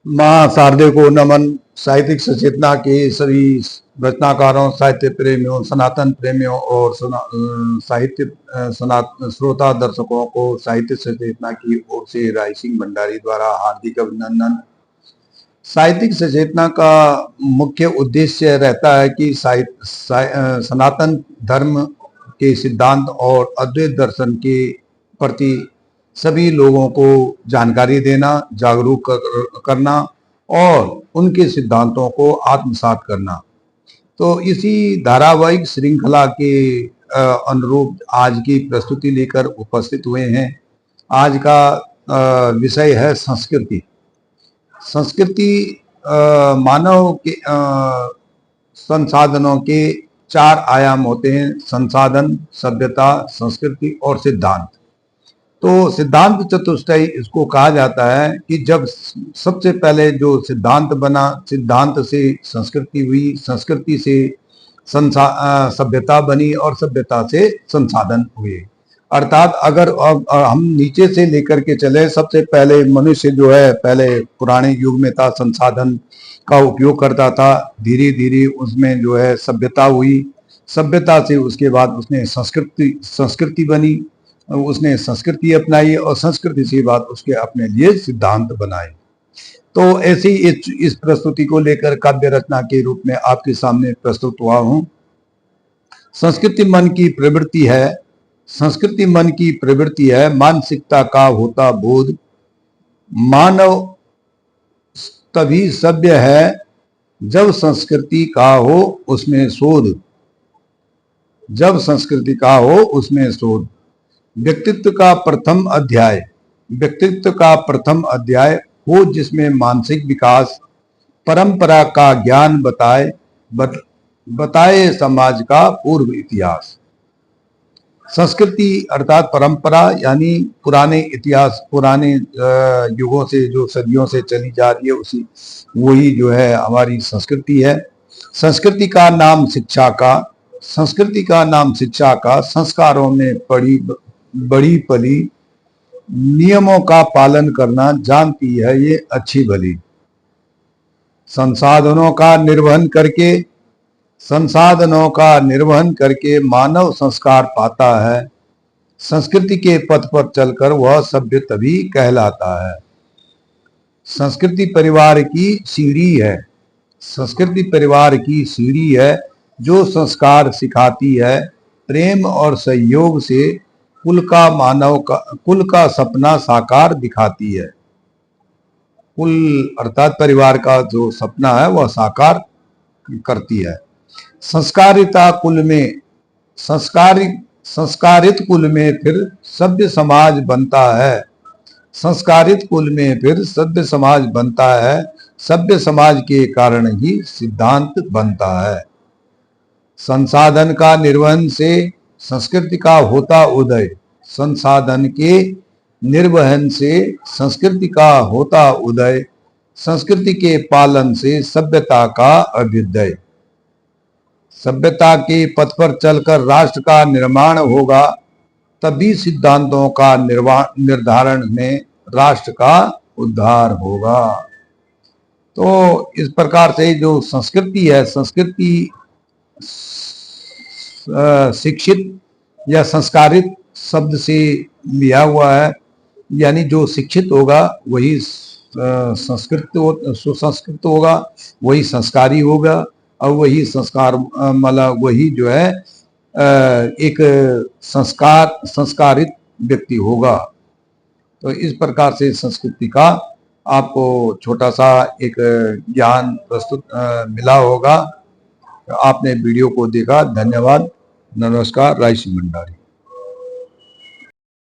माँ शारदे को नमन। साहित्यिक सचेतना के सभी रचनाकारों, साहित्य प्रेमियों, सनातन प्रेमियों और साहित्य श्रोता दर्शकों को साहित्य सचेतना की ओर से राय सिंह भंडारी द्वारा हार्दिक अभिनंदन। साहित्यिक सचेतना का मुख्य उद्देश्य रहता है कि सनातन धर्म के सिद्धांत और अद्वैत दर्शन के प्रति सभी लोगों को जानकारी देना, जागरूक करना और उनके सिद्धांतों को आत्मसात करना। तो इसी धारावाहिक श्रृंखला के अनुरूप आज की प्रस्तुति लेकर उपस्थित हुए हैं। आज का विषय है संस्कृति। संस्कृति मानव के संसाधनों के 4 आयाम होते हैं: संसाधन, सभ्यता, संस्कृति और सिद्धांत। तो सिद्धांत चतुष्टय इसको कहा जाता है कि जब सबसे पहले जो सिद्धांत बना, सिद्धांत से संस्कृति हुई, संस्कृति से सभ्यता बनी और सभ्यता से संसाधन हुए। अर्थात अगर हम नीचे से लेकर के चले, सबसे पहले मनुष्य जो है पहले पुराने युग में था, संसाधन का उपयोग करता था। धीरे धीरे उसमें जो है सभ्यता हुई, सभ्यता से उसके बाद उसने संस्कृति बनी, उसने संस्कृति अपनाई और संस्कृति से बाद उसके अपने लिए सिद्धांत बनाए। तो ऐसी इस प्रस्तुति को लेकर काव्य रचना के रूप में आपके सामने प्रस्तुत हुआ हूं। संस्कृति मन की प्रवृत्ति है। संस्कृति मन की प्रवृत्ति है, मानसिकता का होता बोध। मानव तभी सभ्य है जब संस्कृति का हो उसमें शोध। जब संस्कृति का हो उसमें शोध। व्यक्तित्व का प्रथम अध्याय। व्यक्तित्व का प्रथम अध्याय हो जिसमें मानसिक विकास, परंपरा का ज्ञान बताए समाज का पूर्व इतिहास। संस्कृति अर्थात परंपरा, यानी पुराने इतिहास, पुराने युगों से जो सदियों से चली जा रही है उसी वही जो है हमारी संस्कृति है। संस्कृति का नाम शिक्षा का। संस्कृति का नाम शिक्षा का। संस्कारों में बड़ी पली, नियमों का पालन करना जानती है ये अच्छी भली। संसाधनों का निर्वहन करके मानव संस्कार पाता है। संस्कृति के पथ पर चलकर वह सभ्य तभी कहलाता है। संस्कृति परिवार की सीढ़ी है। संस्कृति परिवार की सीढ़ी है जो संस्कार सिखाती है। प्रेम और सहयोग से कुल का सपना साकार दिखाती है। कुल अर्थात परिवार का जो सपना है वह साकार करती है। संस्कारित कुल में फिर सभ्य समाज बनता है। संस्कारित कुल में फिर सभ्य समाज बनता है। सभ्य समाज के कारण ही सिद्धांत बनता है। संसाधन का निर्वहन से संस्कृति का होता उदय। संसाधन के निर्वहन से संस्कृति का होता उदय। संस्कृति के पालन से सभ्यता का अभ्युदय। सभ्यता के पथ पर चलकर राष्ट्र का निर्माण होगा, तभी सिद्धांतों का निर्धारण में राष्ट्र का उद्धार होगा। तो इस प्रकार से जो संस्कृति है, संस्कृति शिक्षित या संस्कारित शब्द से लिया हुआ है, यानी जो शिक्षित होगा वही सुसंस्कृत होगा, वही संस्कारी होगा और वही संस्कार मतलब वही जो है एक संस्कारित व्यक्ति होगा। तो इस प्रकार से संस्कृति का आपको छोटा सा एक ज्ञान प्रस्तुत मिला होगा। आपने वीडियो को देखा, धन्यवाद, नमस्कार। राय सिंह भंडारी।